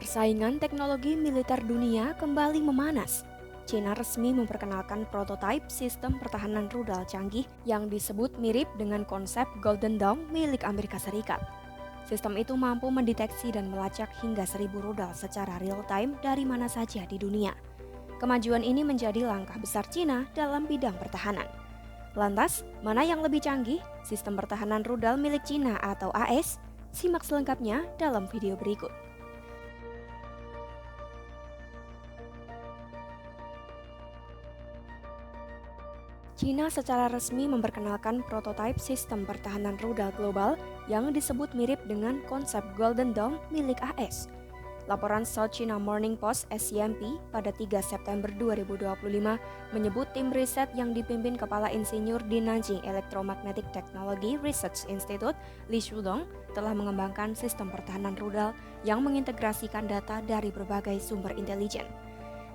Persaingan teknologi militer dunia kembali memanas. China resmi memperkenalkan prototipe sistem pertahanan rudal canggih yang disebut mirip dengan konsep Golden Dome milik Amerika Serikat. Sistem itu mampu mendeteksi dan melacak hingga 1.000 rudal secara real-time dari mana saja di dunia. Kemajuan ini menjadi langkah besar China dalam bidang pertahanan. Lantas, mana yang lebih canggih? Sistem pertahanan rudal milik China atau AS? Simak selengkapnya dalam video berikut. China secara resmi memperkenalkan prototipe sistem pertahanan rudal global yang disebut mirip dengan konsep Golden Dome milik AS. Laporan South China Morning Post (SCMP) pada 3 September 2025 menyebut tim riset yang dipimpin Kepala Insinyur di Nanjing Electromagnetic Technology Research Institute, Li Shudong, telah mengembangkan sistem pertahanan rudal yang mengintegrasikan data dari berbagai sumber intelijen.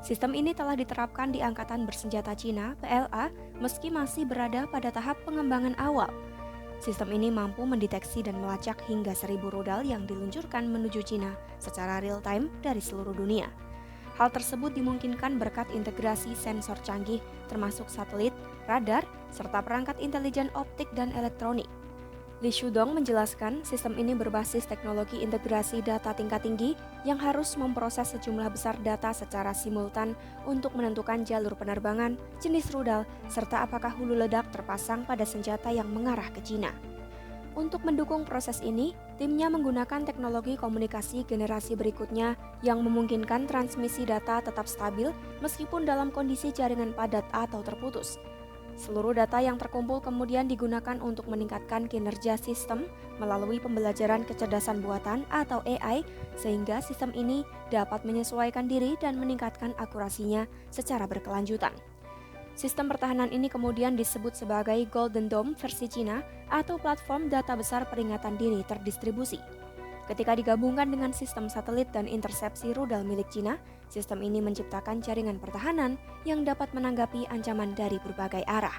Sistem ini telah diterapkan di Angkatan Bersenjata Cina (PLA) meski masih berada pada tahap pengembangan awal. Sistem ini mampu mendeteksi dan melacak hingga 1.000 rudal yang diluncurkan menuju Cina secara real-time dari seluruh dunia. Hal tersebut dimungkinkan berkat integrasi sensor canggih termasuk satelit, radar, serta perangkat intelijen optik dan elektronik. Li Shudong menjelaskan sistem ini berbasis teknologi integrasi data tingkat tinggi yang harus memproses sejumlah besar data secara simultan untuk menentukan jalur penerbangan, jenis rudal, serta apakah hulu ledak terpasang pada senjata yang mengarah ke Cina. Untuk mendukung proses ini, timnya menggunakan teknologi komunikasi generasi berikutnya yang memungkinkan transmisi data tetap stabil meskipun dalam kondisi jaringan padat atau terputus. Seluruh data yang terkumpul kemudian digunakan untuk meningkatkan kinerja sistem melalui pembelajaran kecerdasan buatan atau AI sehingga sistem ini dapat menyesuaikan diri dan meningkatkan akurasinya secara berkelanjutan. Sistem pertahanan ini kemudian disebut sebagai Golden Dome versi Cina atau platform data besar peringatan dini terdistribusi. Ketika digabungkan dengan sistem satelit dan intersepsi rudal milik Cina, sistem ini menciptakan jaringan pertahanan yang dapat menanggapi ancaman dari berbagai arah.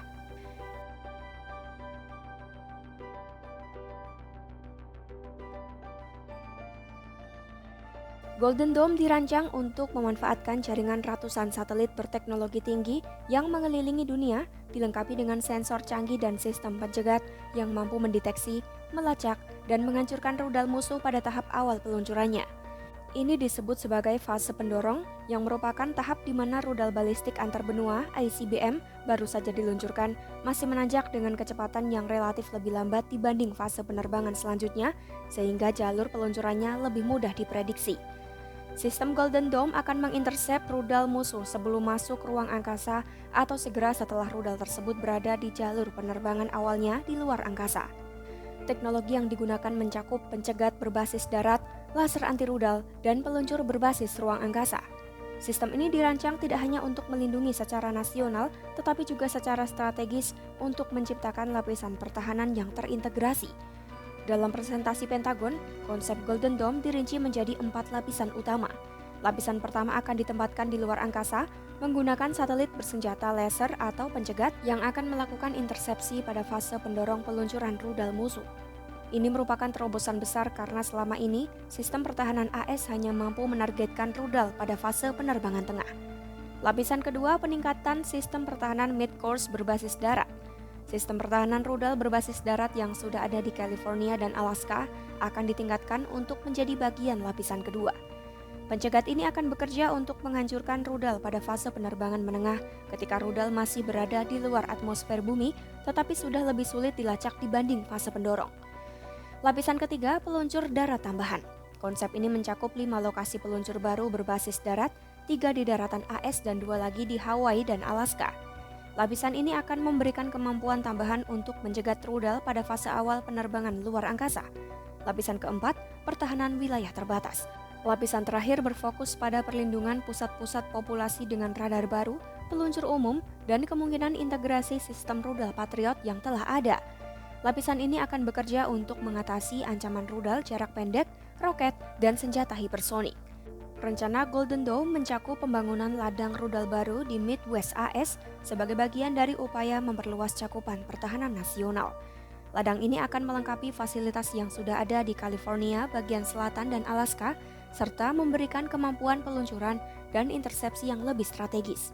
Golden Dome dirancang untuk memanfaatkan jaringan ratusan satelit berteknologi tinggi yang mengelilingi dunia, dilengkapi dengan sensor canggih dan sistem pencegat yang mampu mendeteksi, melacak, dan menghancurkan rudal musuh pada tahap awal peluncurannya. Ini disebut sebagai fase pendorong yang merupakan tahap di mana rudal balistik antarbenua (ICBM) baru saja diluncurkan masih menanjak dengan kecepatan yang relatif lebih lambat dibanding fase penerbangan selanjutnya sehingga jalur peluncurannya lebih mudah diprediksi. Sistem Golden Dome akan mengintersep rudal musuh sebelum masuk ruang angkasa atau segera setelah rudal tersebut berada di jalur penerbangan awalnya di luar angkasa. Teknologi yang digunakan mencakup pencegat berbasis darat, laser anti-rudal, dan peluncur berbasis ruang angkasa. Sistem ini dirancang tidak hanya untuk melindungi secara nasional, tetapi juga secara strategis untuk menciptakan lapisan pertahanan yang terintegrasi. Dalam presentasi Pentagon, konsep Golden Dome dirinci menjadi 4 lapisan utama. Lapisan pertama akan ditempatkan di luar angkasa, menggunakan satelit bersenjata laser atau pencegat yang akan melakukan intersepsi pada fase pendorong peluncuran rudal musuh. Ini merupakan terobosan besar karena selama ini, sistem pertahanan AS hanya mampu menargetkan rudal pada fase penerbangan tengah. Lapisan kedua, peningkatan sistem pertahanan mid-course berbasis darat. Sistem pertahanan rudal berbasis darat yang sudah ada di California dan Alaska akan ditingkatkan untuk menjadi bagian lapisan kedua. Pencegat ini akan bekerja untuk menghancurkan rudal pada fase penerbangan menengah ketika rudal masih berada di luar atmosfer bumi tetapi sudah lebih sulit dilacak dibanding fase pendorong. Lapisan ketiga, peluncur darat tambahan. Konsep ini mencakup 5 lokasi peluncur baru berbasis darat, 3 di daratan AS dan 2 lagi di Hawaii dan Alaska. Lapisan ini akan memberikan kemampuan tambahan untuk menjegat rudal pada fase awal penerbangan luar angkasa. Lapisan keempat, pertahanan wilayah terbatas. Lapisan terakhir berfokus pada perlindungan pusat-pusat populasi dengan radar baru, peluncur umum, dan kemungkinan integrasi sistem rudal Patriot yang telah ada. Lapisan ini akan bekerja untuk mengatasi ancaman rudal jarak pendek, roket, dan senjata hipersonik. Rencana Golden Dome mencakup pembangunan ladang rudal baru di Midwest AS sebagai bagian dari upaya memperluas cakupan pertahanan nasional. Ladang ini akan melengkapi fasilitas yang sudah ada di California bagian selatan dan Alaska, serta memberikan kemampuan peluncuran dan intersepsi yang lebih strategis.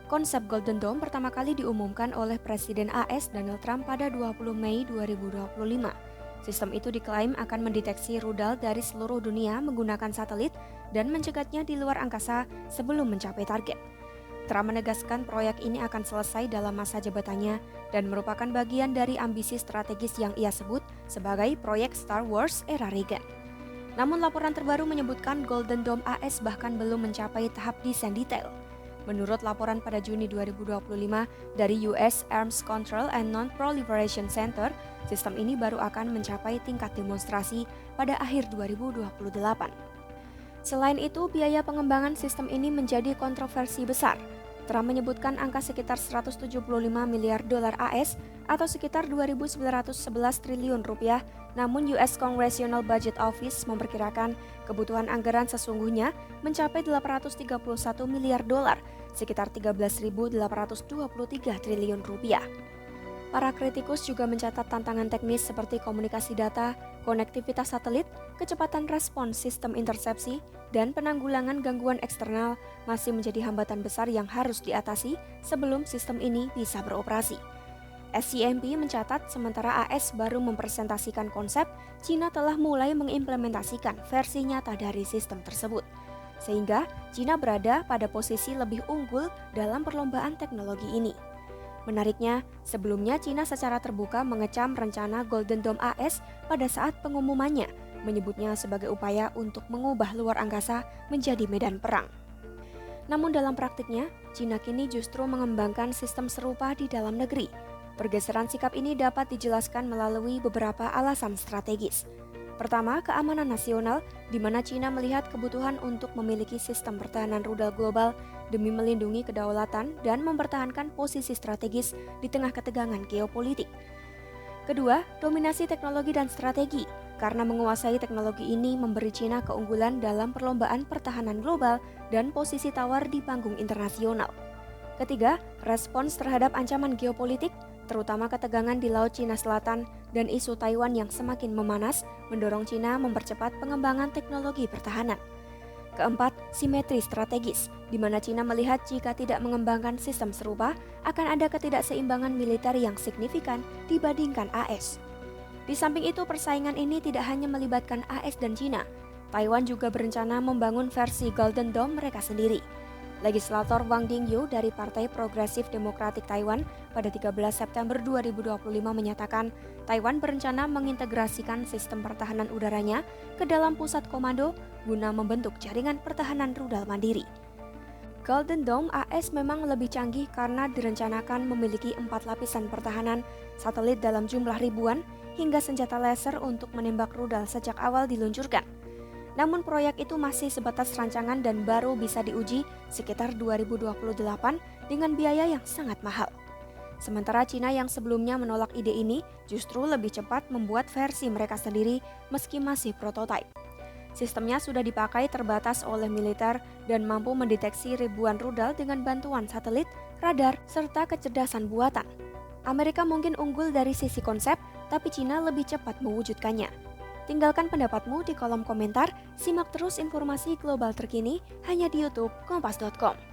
Konsep Golden Dome pertama kali diumumkan oleh Presiden AS Donald Trump pada 20 Mei 2025. Sistem itu diklaim akan mendeteksi rudal dari seluruh dunia menggunakan satelit dan mencegatnya di luar angkasa sebelum mencapai target. Trump menegaskan proyek ini akan selesai dalam masa jabatannya dan merupakan bagian dari ambisi strategis yang ia sebut sebagai proyek Star Wars era Reagan. Namun laporan terbaru menyebutkan Golden Dome AS bahkan belum mencapai tahap desain detail. Menurut laporan pada Juni 2025 dari US Arms Control and Non-Proliferation Center, sistem ini baru akan mencapai tingkat demonstrasi pada akhir 2028. Selain itu, biaya pengembangan sistem ini menjadi kontroversi besar. Trump menyebutkan angka sekitar 175 miliar dolar AS atau sekitar 2.911 triliun rupiah, namun US Congressional Budget Office memperkirakan kebutuhan anggaran sesungguhnya mencapai 831 miliar dolar, sekitar 13.823 triliun rupiah. Para kritikus juga mencatat tantangan teknis seperti komunikasi data, konektivitas satelit, kecepatan respons sistem intersepsi, dan penanggulangan gangguan eksternal masih menjadi hambatan besar yang harus diatasi sebelum sistem ini bisa beroperasi. SCMP mencatat sementara AS baru mempresentasikan konsep, China telah mulai mengimplementasikan versi nyata dari sistem tersebut. Sehingga China berada pada posisi lebih unggul dalam perlombaan teknologi ini. Menariknya, sebelumnya China secara terbuka mengecam rencana Golden Dome AS pada saat pengumumannya, menyebutnya sebagai upaya untuk mengubah luar angkasa menjadi medan perang. Namun dalam praktiknya, China kini justru mengembangkan sistem serupa di dalam negeri. Pergeseran sikap ini dapat dijelaskan melalui beberapa alasan strategis. Pertama, keamanan nasional, di mana China melihat kebutuhan untuk memiliki sistem pertahanan rudal global demi melindungi kedaulatan dan mempertahankan posisi strategis di tengah ketegangan geopolitik. Kedua, dominasi teknologi dan strategi, karena menguasai teknologi ini memberi China keunggulan dalam perlombaan pertahanan global dan posisi tawar di panggung internasional. Ketiga, respons terhadap ancaman geopolitik, terutama ketegangan di Laut Cina Selatan dan isu Taiwan yang semakin memanas, mendorong China mempercepat pengembangan teknologi pertahanan. Keempat, simetri strategis, di mana China melihat jika tidak mengembangkan sistem serupa, akan ada ketidakseimbangan militer yang signifikan dibandingkan AS. Di samping itu, persaingan ini tidak hanya melibatkan AS dan China. Taiwan juga berencana membangun versi Golden Dome mereka sendiri. Legislator Wang Dingyu dari Partai Progresif Demokratik Taiwan pada 13 September 2025 menyatakan Taiwan berencana mengintegrasikan sistem pertahanan udaranya ke dalam pusat komando guna membentuk jaringan pertahanan rudal mandiri. Golden Dome AS memang lebih canggih karena direncanakan memiliki 4 lapisan pertahanan, satelit dalam jumlah ribuan, hingga senjata laser untuk menembak rudal sejak awal diluncurkan. Namun proyek itu masih sebatas rancangan dan baru bisa diuji sekitar 2028 dengan biaya yang sangat mahal. Sementara China yang sebelumnya menolak ide ini justru lebih cepat membuat versi mereka sendiri meski masih prototipe. Sistemnya sudah dipakai terbatas oleh militer dan mampu mendeteksi ribuan rudal dengan bantuan satelit, radar, serta kecerdasan buatan. Amerika mungkin unggul dari sisi konsep, tapi China lebih cepat mewujudkannya. Tinggalkan pendapatmu di kolom komentar, simak terus informasi global terkini hanya di YouTube Kompas.com.